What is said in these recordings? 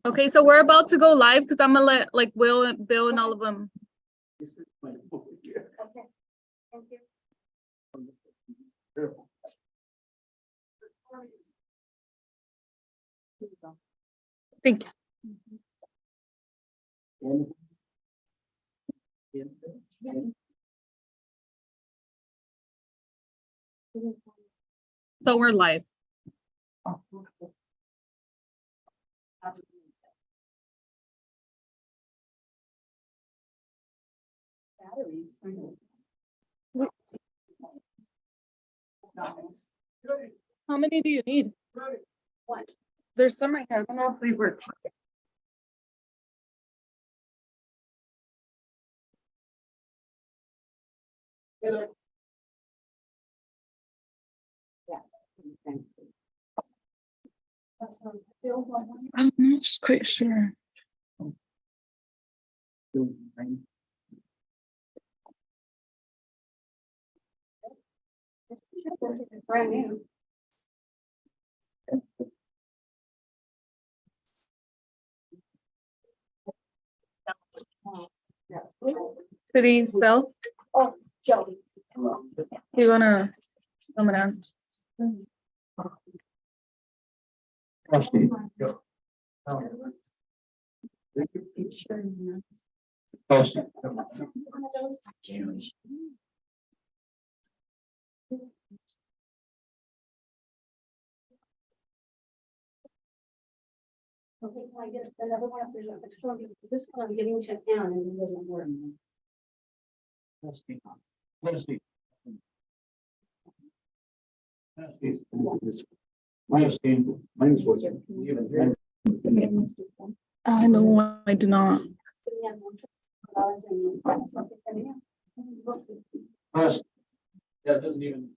Okay, so we're about to go live because I'm gonna let like Will and Bill and all of them. This is my over here. Okay, thank you. Thank you. So we're live. Batteries. How many do you need? One. There's some right here. I don't know if they work. I'm not just quite sure. Brand new. City South, Oh, Jody. you wanna come down? Okay, can I get another one? There's a extra one, because this one I'm giving to Ann and it doesn't work. Minus what? No, I do not. Yeah, it doesn't even.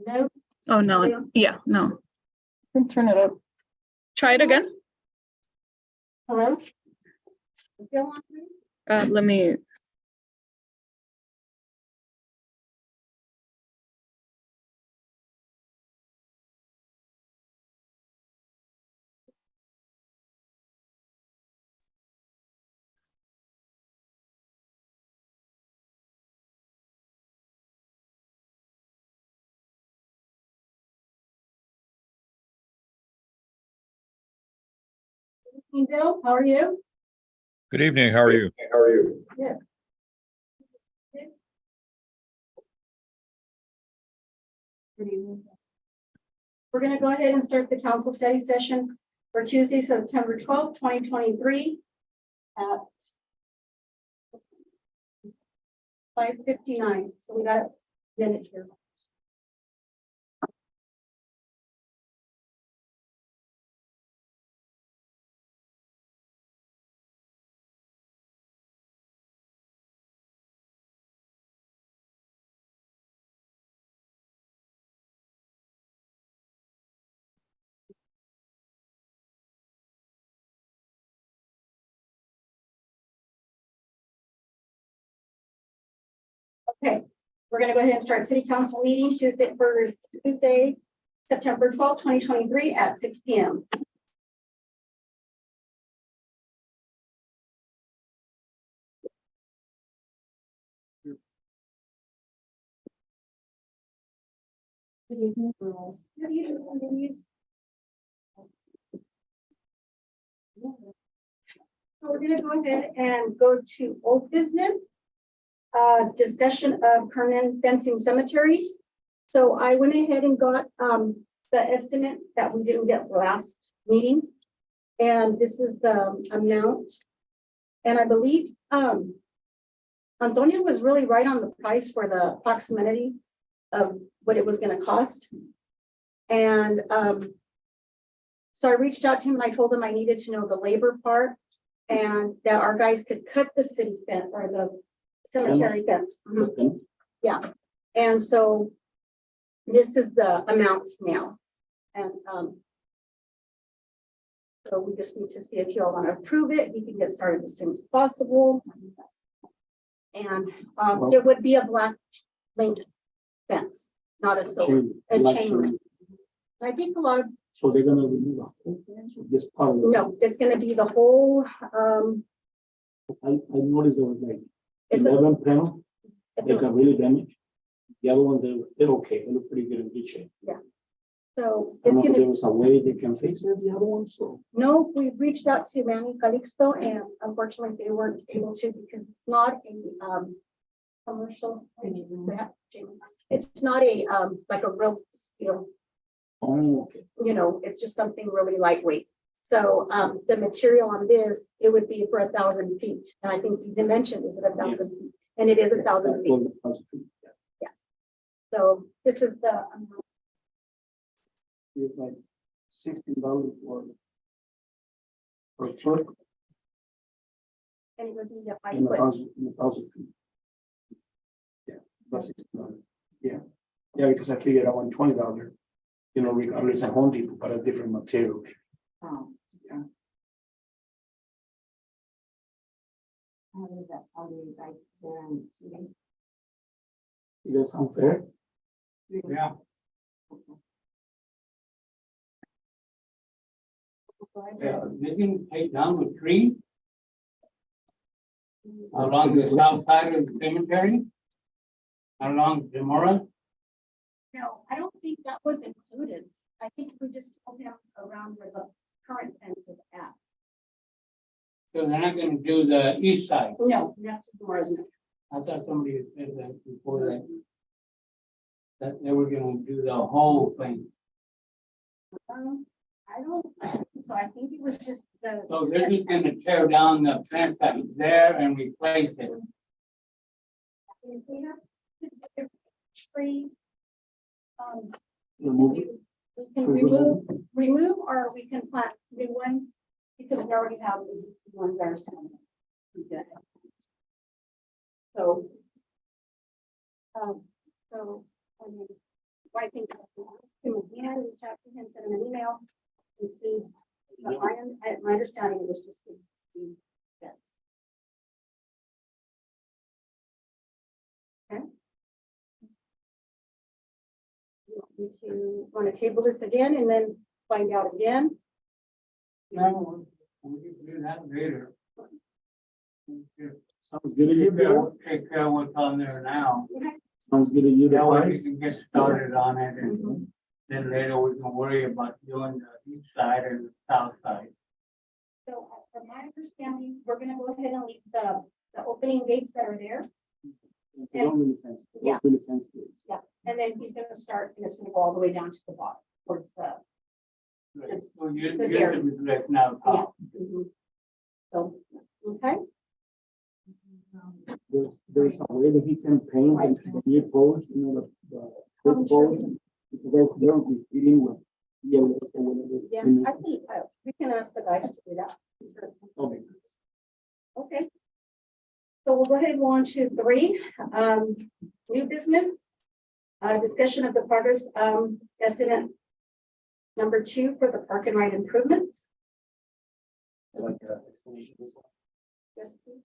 No, Oh, no, yeah, no. Can turn it up. Try it again. hello? Still on me? Let me. Hey, Bill, how are you? Good evening. How are you? How are you? Yeah. We're going to go ahead and start the council study session for Tuesday, September 12th, 2023 at 5:59. So we got a minute here. Okay, we're going to go ahead and start city council meeting Tuesday, September 12th, 2023 at 6 p.m. Good evening, girls. Good evening, ladies. So we're going to go ahead and go to old business. Discussion of permanent fencing cemeteries. So I went ahead and got the estimate that we didn't get last meeting. And this is the amount. And I believe Antonio was really right on the price for the proximity of what it was going to cost. And so I reached out to him and I told him I needed to know the labor part and that our guys could cut the city fence or the cemetery fence. Mhm. Yeah. And so this is the amount now. And so we just need to see if you all want to approve it. We can get started as soon as possible. And it would be a black link fence, not a silver, a chain link. I think a lot of, So they're gonna remove the whole fence or just part of it? no, it's gonna be the whole, I noticed there was like it's a, 11 panels, it's they a, got really damaged. The other ones, they're okay, they look pretty good in good shape. so I it's don't know if gonna, there was a way they can fix it, the other ones, so. no, we've reached out to Manny Calixto and unfortunately they weren't able to because it's not a, commercial. It's not a, like a real steel, Oh, okay. it's just something really lightweight. So, the material on this, it would be for 1,000 feet. And I think the dimension is at 1,000 feet, and it is 1,000 feet. So this is the, It's like $16 for a foot and it would be a 5 and foot. 1,000 feet. Yeah, that's $16. Yeah, because I figured I want $20, regardless of Home Depot, but a different material. Oh, Yeah. how does that sound to you guys there on TV? It does sound fair. Yeah, they can take down the tree along the south side of the cemetery. Along Demora. No, I don't think that was included. I think we just told him around where the current fence is at. So they're not gonna do the east side. No, that's Laura's. I thought somebody had said that before that. That they were gonna do the whole thing. I don't, so I think it was just the. So they're just gonna tear down the fence that's there and replace it. If we have trees. Remove it. We can Tree remove or we can plant new ones because we already have the existing ones that are standing. Okay. So. I mean, I think him again, reach out to him, send him an email and see. But my understanding was just to see that. Okay. You want to table this again and then find out again? No, we can do that later. Sounds good to you, Bill. Take care of what's on there now. Sounds good to you, the That way we price. can get started on it and then later we can worry about doing the east side and the south side. So from my understanding, we're gonna go ahead and leave the opening gates that are there. They don't really fence it. Yeah. It's really fence gates. And then he's gonna start and it's gonna go all the way down to the bottom towards the. So you're The dairy. right now. Yeah. So, okay, There's a way that he can paint and the new post, the I'm sure. post. Because they're dealing with yellow or whatever. yeah, I think, we can ask the guys to do that. Okay. Okay. So we'll go ahead and go on to 3, new business. Discussion of the progress, estimate number 2 for the park and ride improvements. I'd like an explanation of this one. Yes, please.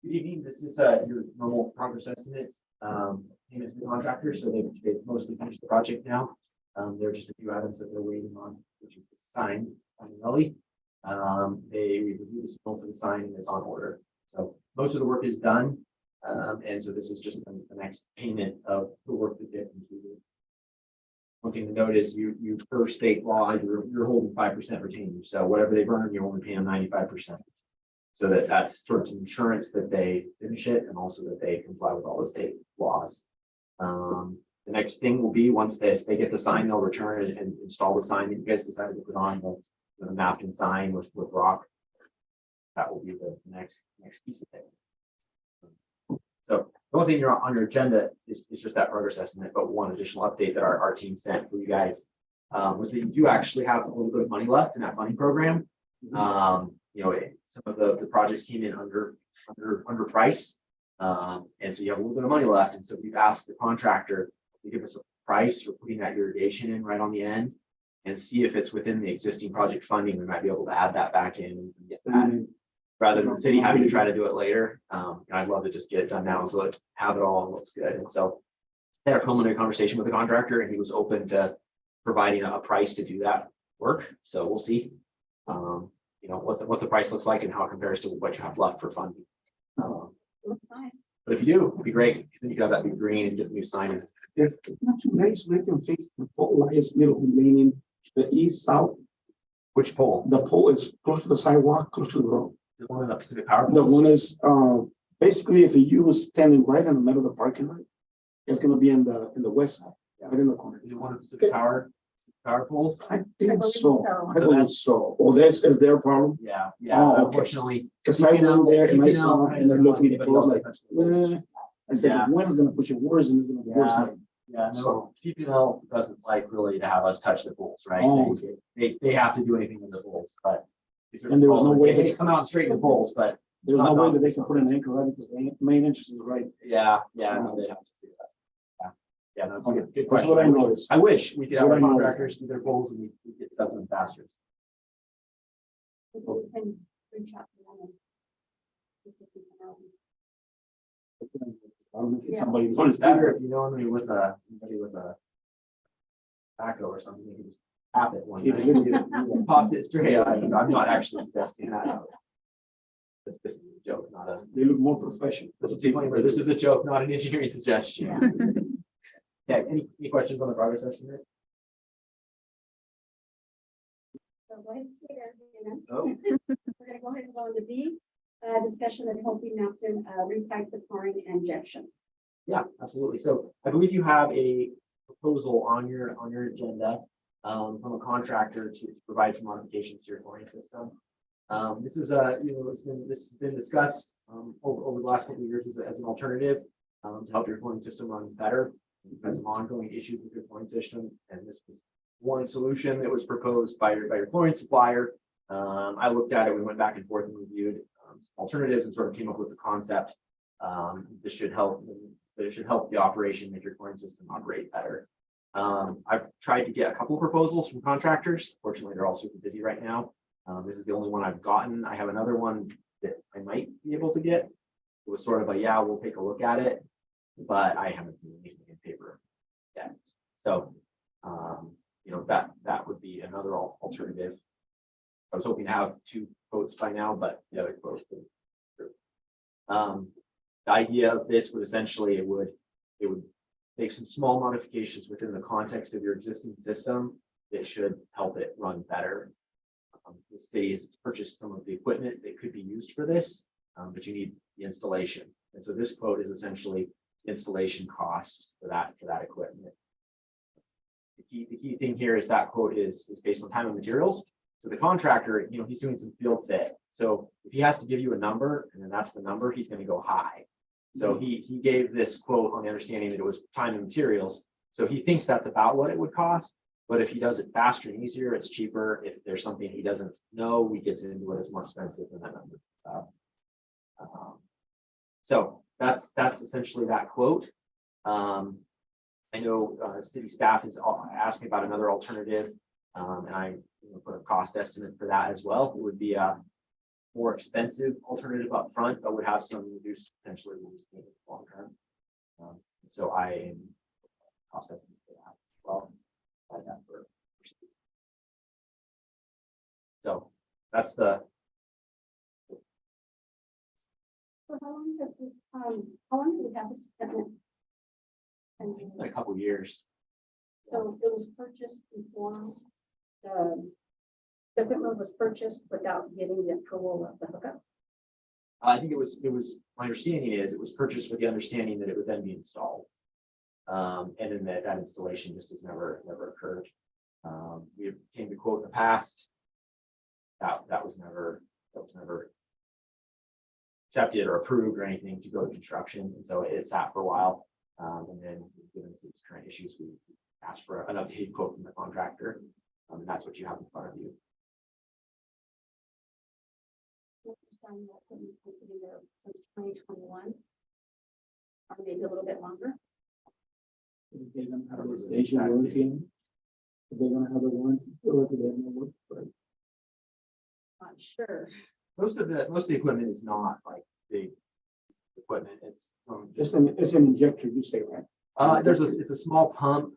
Good evening, this is your normal progress estimate. Payments to the contractor, so they've mostly finished the project now. There are just a few items that they're waiting on, which is the sign on the alley. They reviewed the scope for the sign and it's on order. So most of the work is done. And so this is just the next payment of the work that they've completed. One thing to note is you per state law, you're holding 5% retained. So whatever they burn, you're only paying 95%. So that's sort of insurance that they finish it and also that they comply with all the state laws. The next thing will be once they get the sign, they'll return it and install the sign that you guys decided to put on the napkin sign with rock. That will be the next piece of it. So the only thing on your agenda is just that progress estimate, but one additional update that our team sent for you guys was that you do actually have a little bit of money left in that funding program. Some of the project came in under price. And so you have a little bit of money left. And so we've asked the contractor to give us a price for putting that irrigation in right on the end and see if it's within the existing project funding. We might be able to add that back in and get that rather than the city having to try to do it later. I'd love to just get it done now, so let's have it all and looks good. And so I had a preliminary conversation with the contractor, and he was open to providing a price to do that work. So we'll see, what the price looks like and how it compares to what you have left for funding. Looks nice. But if you do, it'd be great, because then you could have that big green and get the new sign in. It's not too late, so they can fix the pole lies middle, meaning the east, south. Which pole? The pole is close to the sidewalk, close to the road. Is it one of the Pacific Power The poles? one is, basically, if you was standing right in the middle of the parking lot, it's gonna be in the west side, right in the corner. Is it one of the Pacific Power poles? I I think believe so. so. I So believe that's- so. Oh, that's, is their problem? Yeah, Oh, okay. unfortunately. Cause I went there and I saw, and I looked at the Anybody poles else like, touch the poles? I said, Yeah. when is gonna push it worse and it's gonna be worse. Yeah. like, Yeah, no, So- PPL doesn't like really to have us touch the poles, right? Oh, okay. They have to do anything with the poles, but. And there was no way Hey, that- come out and straighten the poles, but There's Not- no way not- that they can put an anchor right because the main entrance is right. yeah, no, they have to do that. Yeah, no, it's a good That's question. what I noticed. I wish we could That's have what our I noticed. contractors do their poles and we get stuff done faster. We can reach out to them and see if we can help. I don't know if Yeah. somebody It's wants better to. if you know anybody with a backhoe or something, you can just tap it one Keep night. it in. Pops it straight out. I'm not actually suggesting that. It's just a joke, not a, They look more professional. this is a joke, not an engineering suggestion. Yeah. Okay, any questions on the progress estimate? So go ahead and stay there, you know. Oh, We're gonna go ahead and go into B, discussion of Hopi Mountain, repipe the chlorine injection. yeah, absolutely. So I believe you have a proposal on your agenda from a contractor to provide some modifications to your chlorine system. This is this has been discussed over the last couple of years as an alternative to help your chlorine system run better. You've had some ongoing issues with your chlorine system, and this was one solution that was proposed by your chlorine supplier. I looked at it, we went back and forth and reviewed some alternatives and sort of came up with the concept. This should help, that it should help the operation, make your chlorine system operate better. I've tried to get a couple of proposals from contractors. Fortunately, they're all super busy right now. This is the only one I've gotten. I have another one that I might be able to get. It was sort of a, yeah, we'll take a look at it, but I haven't seen anything in paper yet. So, that would be another alternative. I was hoping to have two quotes by now, but the other quote. The idea of this would essentially, it would make some small modifications within the context of your existing system that should help it run better. The city has purchased some of the equipment that could be used for this, but you need the installation. And so this quote is essentially installation cost for that equipment. The key thing here is that quote is based on time and materials. So the contractor, he's doing some field fit. So if he has to give you a number and then that's the number, he's going to go high. So he gave this quote on the understanding that it was time and materials. So he thinks that's about what it would cost. But if he does it faster and easier, it's cheaper. If there's something he doesn't know, he gets into it, it's more expensive than that number. So that's essentially that quote. I know city staff is asking about another alternative, and I put a cost estimate for that as well. It would be a more expensive alternative up front, but would have some potentially reduced long term. So I am cost estimate for that as well. So that's the. So how long did this, how long did we have this equipment? And It's been a couple years. so it was purchased before the equipment was purchased without getting the approval of the hookup. I think it was, my understanding is it was purchased with the understanding that it would then be installed. And then that installation just has never occurred. We came to quote in the past. That was never accepted or approved or anything to go to construction. And so it sat for a while. And then given the current issues, we asked for an updated quote from the contractor. And that's what you have in front of you. Understand that equipment's been sitting there since 2021. Or maybe a little bit longer. They're gonna have the station working. They're gonna have the warranty still if they have no work, right? Not sure. Most of the equipment is not like big equipment. It's It's an injector, you say, right? it's a small pump.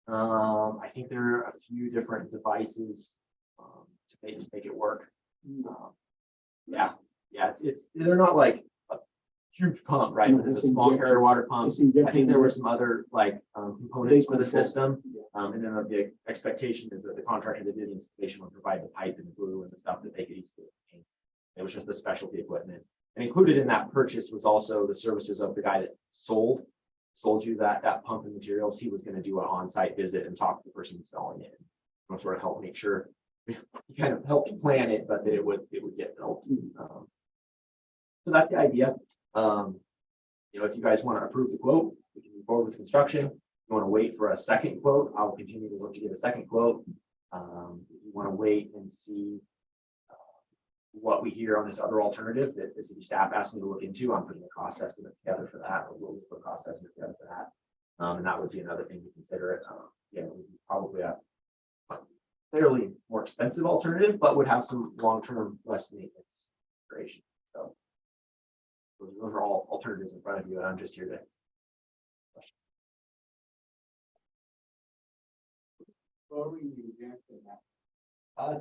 I think there are a few different devices to make it work. Yeah, they're not like a huge pump, right? No, But it's it's a small injector. carrier water pump. It's injecting. I think there were some other like components for the control. system. And then the expectation is that the contractor that did the installation would provide the pipe and the glue and the stuff that they could easily obtain. It was just the specialty equipment. And included in that purchase was also the services of the guy that sold you that pump and materials. He was going to do an on-site visit and talk to the person installing it. And sort of help make sure, he kind of helped plan it, but that it would get built. So that's the idea. If you guys want to approve the quote, we can move forward with construction. If you want to wait for a second quote, I'll continue to look to get a second quote. If you want to wait and see what we hear on this other alternative that the city staff asked me to look into, I'm putting a cost estimate together for that, or we'll put a cost estimate together for that. And that would be another thing to consider. It would be probably a fairly more expensive alternative, but would have some long-term less maintenance duration. So those are all alternatives in front of you, and I'm just here to.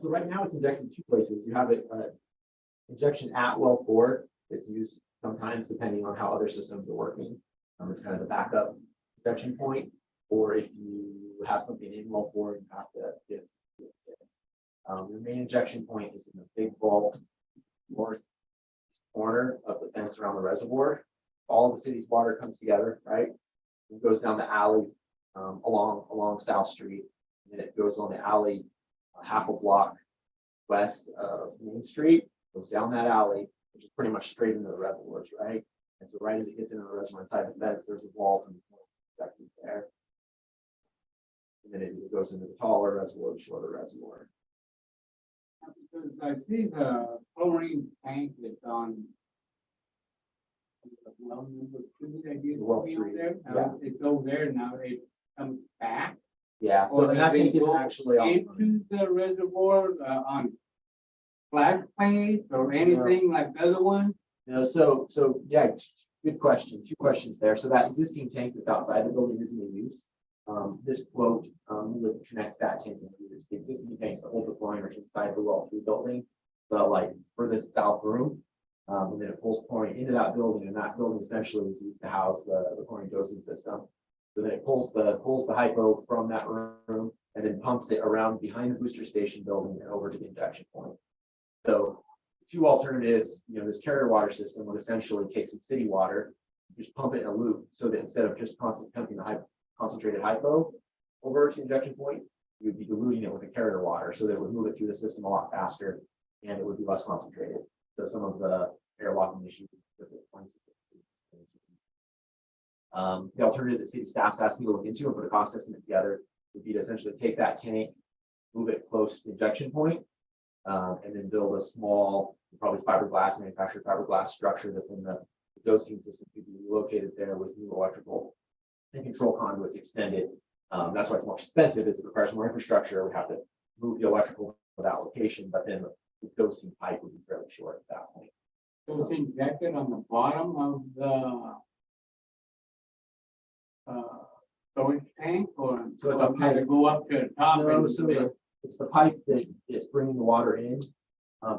So right now it's injected in two places. You have it injection at well 4. It's used sometimes depending on how other systems are working. It's kind of the backup injection point, or if you have something in well 4, you have to get it. The main injection point is in the big vault north corner of the fence around the reservoir. All of the city's water comes together, right? It goes down the alley along South Street, and then it goes on the alley half a block west of Main Street, goes down that alley, which is pretty much straight into the reservoirs, right? And so right as it gets into the reservoir inside the fence, there's a vault and there. And then it either goes into the taller reservoir or the shorter reservoir. Because I see the chlorine tank that's on. Well, number 2, that used to Well, be 3, on there. yeah. Now it's over there, now it comes back. Yeah, so Or that does it tank is go actually on. into the reservoir on flat plates or anything like the other one? So yeah, good question. 2 questions there. So that existing tank that's outside the building isn't in use. This quote would connect that tank into use. The existing tanks that hold the chlorine are inside the well 3 building, the like for this south room. And then it pulls chlorine into that building, and that building essentially is used to house the chlorine dosing system. So then it pulls the hypo from that room and then pumps it around behind the booster station building and over to the injection point. So 2 alternatives, this carrier water system would essentially take some city water, just pump it in a loop, so that instead of just pumping the concentrated hypo over to the injection point, you'd be diluting it with the carrier water, so that it would move it through the system a lot faster and it would be less concentrated. So some of the airlocking issues with the the alternative that city staff's asked me to look into and put a cost estimate together would be to essentially take that tank, move it close to the injection point, and then build a small, probably manufactured fiberglass structure that then the dosing system could be located there with new electrical and control conduits extended. That's why it's more expensive, is it requires more infrastructure. We have to move the electrical to that location, but then the dosing pipe would be fairly short at that point. So it's injected on the bottom of the storage tank, or So it's a or does it go up to the top? No, and- so it's the pipe that is bringing the water in.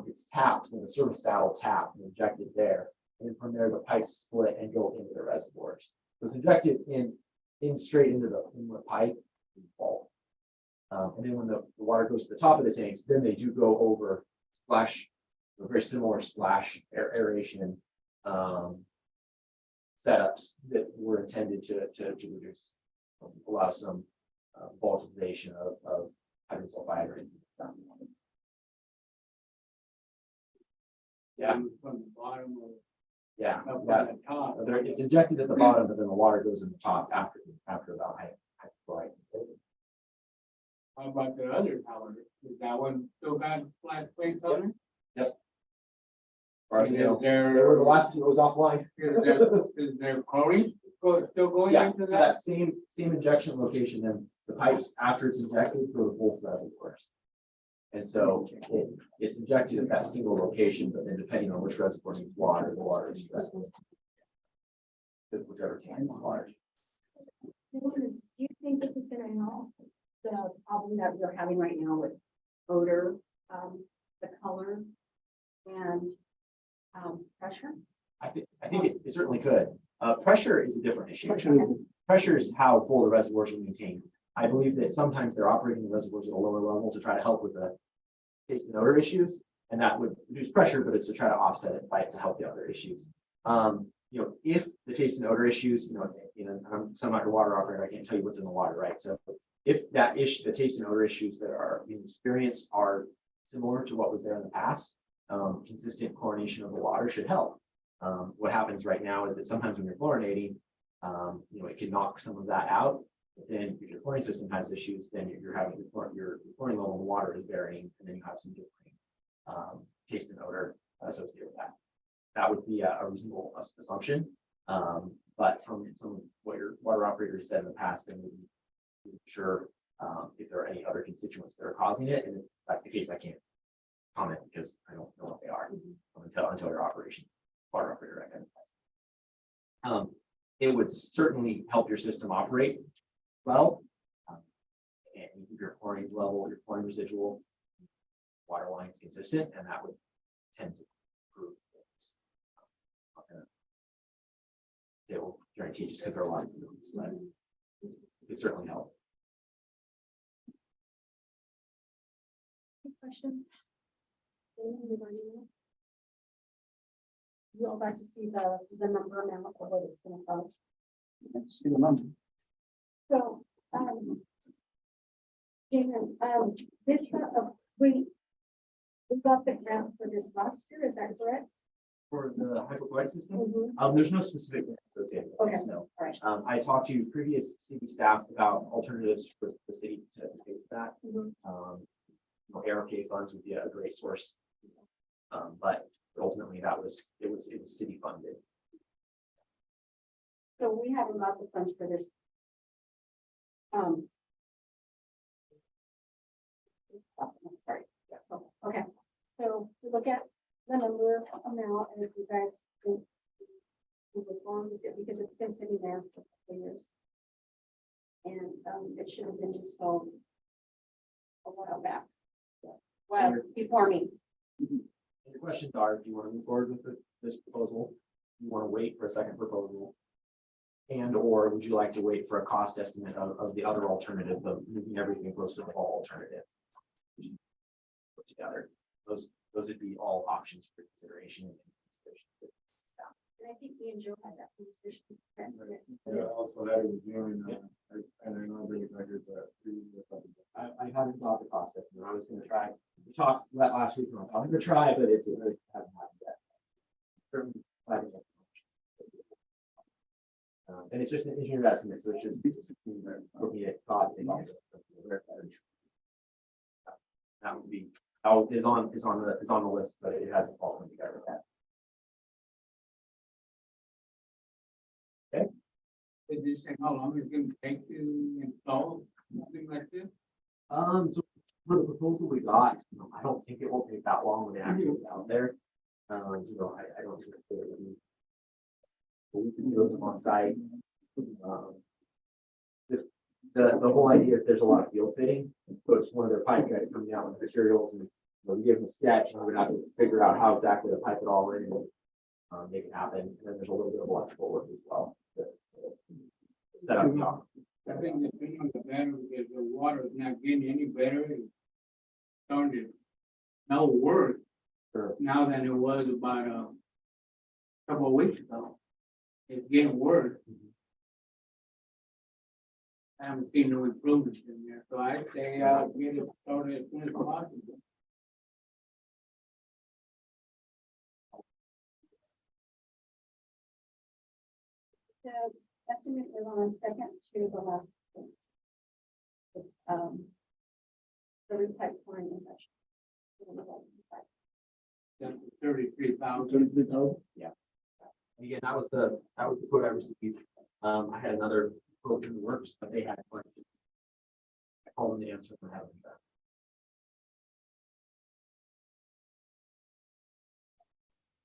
It's tapped with a service saddle tap and injected there. And then from there, the pipes split and go into the reservoirs. So it's injected in straight into the pipe in the vault. And then when the water goes to the top of the tanks, then they do go over splash, a very similar splash aeration setups that were intended to reduce, allow some volatilization of hydrogen sulfide. Yeah, From the bottom of, yeah, up yeah. on the top. It's injected at the bottom, but then the water goes in the top after about hydrogen. How about the other tower? Is that one still got flat plates on it? As far as you know, Is they were the last two that was offline. is there chlorine still going Yeah, into so that? that same injection location, then the pipes after it's injected go to both reservoirs. And so it's injected at that single location, but then depending on which reservoir needs water, the water is whichever tank is large. Do you think this is gonna help the problem that we're having right now with odor, the color and pressure? I think it certainly could. Pressure is a different issue. Pressure is- Pressure is how full the reservoirs are maintained. I believe that sometimes they're operating the reservoirs at a lower level to try to help with the taste and odor issues, and that would reduce pressure, but it's to try to offset it by to help the other issues. If the taste and odor issues, I'm some underwater operator, I can't tell you what's in the water, right? So if that issue, the taste and odor issues that are being experienced are similar to what was there in the past, consistent chlorination of the water should help. What happens right now is that sometimes when you're chlorinating, it can knock some of that out. But then if your chlorine system has issues, then you're having your chlorine level in the water is varying, and then you have some different taste and odor associated with that. That would be a reasonable assumption. But from what your water operators said in the past, then we'll be sure if there are any other constituents that are causing it. And if that's the case, I can't comment because I don't know what they are until your water operator identifies. It would certainly help your system operate well, and keep your chlorine level, your chlorine residual water lines consistent, and that would tend to improve things. They will guarantee just because there are a lot of things, but it could certainly help. Any questions? You all got to see the number amount of what it's gonna cost. See the number. So, Damon, this, we got the grant for this last year, is that correct? For the hypochlorite system, Mhm. there's no specific grant associated with this, Okay. no. All right. I talked to previous city staff about alternatives for the city to pay for that. Mhm. ARK funds would be a great source. But ultimately it was city funded. So we haven't got the funds for this. Let's start. Yeah, so, okay, so we look at the number amount and if you guys think move along with it, because it's been sitting there for a couple of years. And it should have been installed a while back. Well, before me. And the questions are, do you want to move forward with this proposal? Do you want to wait for a second proposal? And or would you like to wait for a cost estimate of the other alternative of moving everything close to the fall alternative? Put together, those would be all options for consideration. And I think me and Joe had that conversation. Yeah, also that is doing, and I know bring it back here, but I haven't thought the cost estimate. I was going to try. We talked last week. I'm going to try, but it hasn't happened yet. Certainly, I think and it's just an engineered estimate, so it's just looking at costs. That would be how is on the list, but it hasn't fallen together yet. Did you say how long it's gonna take to install something like this? So for the proposal we got, I don't think it will take that long when it actually is out there. I don't think it will be. But we can go to on site. The whole idea is there's a lot of field fitting, so it's one of their pipe guys coming out with materials and we give them a sketch and we're gonna have to figure out how exactly to pipe it all in and make it happen. And then there's a little bit of electrical work as well. Set up the office. I think the thing on the better because the water is not getting any better. It's starting to now worse Sure. now than it was about a couple of weeks ago. It's getting worse. I haven't seen no improvements in there, so I say, get it started as soon as possible. The estimate is on second to the last. Page. It's the repipeline investment. That's 33,000. And again, that was the quote I received. I had another quote in the works, but they had questions. I called them to answer for having that.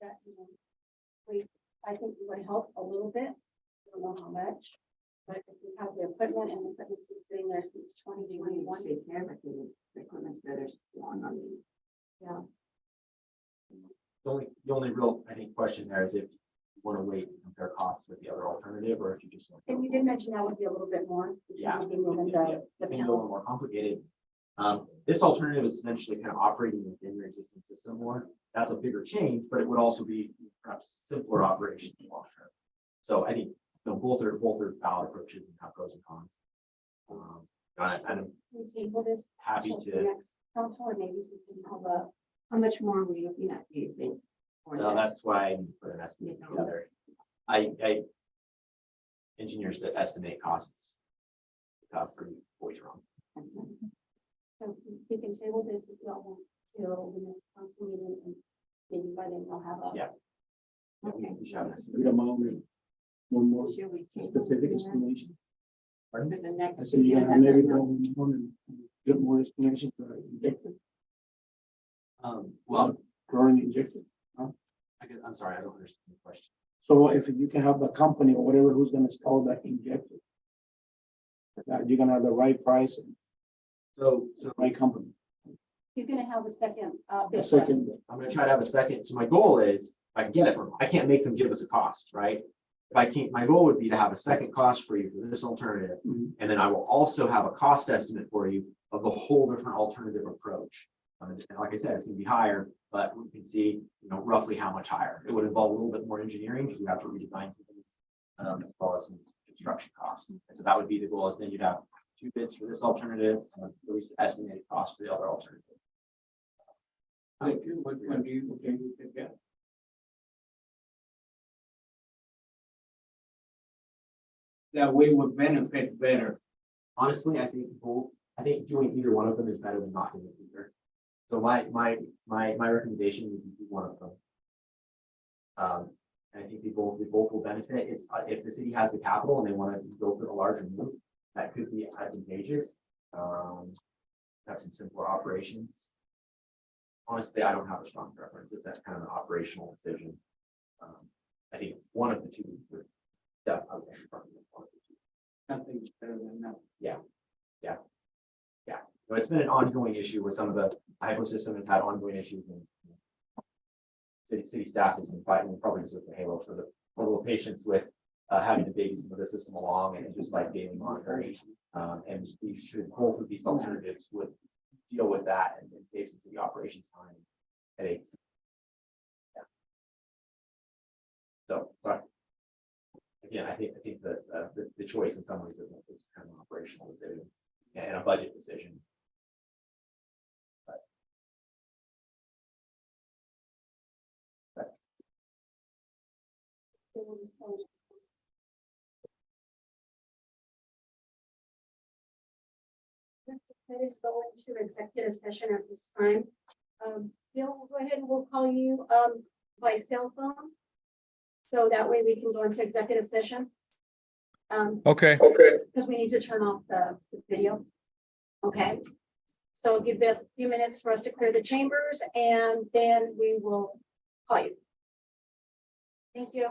that, I think it would help a little bit. I don't know how much. But if we have the equipment and the equipment's been sitting there since 2021. The equipment's better long on me. Yeah. The only real, I think, question there is if you want to wait and compare costs with the other alternative, or if you just want. And you did mention that would be a little bit more. because Yeah. you'd be moving Yeah, the It's gonna be a panel. little more complicated. This alternative is essentially kind of operating within your existing system more. That's a bigger change, but it would also be perhaps simpler operation long term. So I think, both are valid approaches and have pros and cons. I'm We table this. happy till the to, Next council, or maybe we can have a, How much more are we looking at, do you think? for well, this? that's why I need to put an estimate together. I engineers that estimate costs. Pretty always wrong. so we can table this if y'all want till the next council meeting, and maybe by then we'll have a. Yeah. Okay. We should have an estimate. Good amount, one more Should we table specific it explanation. for the next? I said, you agenda? have maybe one and get more explanation for injector, Well, chlorine injector. I'm sorry, I don't understand the question. So if you can have the company or whatever who's gonna install that injector, that you're gonna have the right price and So the right company. You're gonna have a second, The bid test. second, I'm gonna try to have a second, so my goal is, I can get it from, I can't make them give us a cost, right? If I can't, my goal would be to have a second cost for you for this alternative, Mhm. and then I will also have a cost estimate for you of the whole different alternative approach. And like I said, it's gonna be higher, but we can see, roughly how much higher. It would involve a little bit more engineering, because we have to redesign some things, as well as some construction costs. And so that would be the goal, is then you'd have 2 bids for this alternative, and at least estimated cost for the other alternative. When do you think you could get? That we would benefit better. Honestly, I think doing either one of them is better than not doing either. So my recommendation would be do one of them. And I think we both will benefit. It's if the city has the capital and they want to go for the larger move, that could be advantageous. Have some simpler operations. Honestly, I don't have a strong preference. It's that kind of an operational decision. I think one of the two would definitely. Nothing's better than that. So it's been an ongoing issue with some of the HIPO system has had ongoing issues, and city staff has been fighting, probably just with the halo for the little patience with having to baby some of the system along, and just like daily monitoring. And we should, both of these alternatives would deal with that and save some city operations time headaches. Yeah. So, sorry. Again, I think that the choice in some ways is kind of an operational decision and a budget decision. Let us go into executive session at this time. Bill, we'll go ahead and we'll call you by cell phone. So that way we can go into executive session. Okay, Because we need to turn off the video. Okay. So give it a few minutes for us to clear the chambers, and then we will call you. Thank you.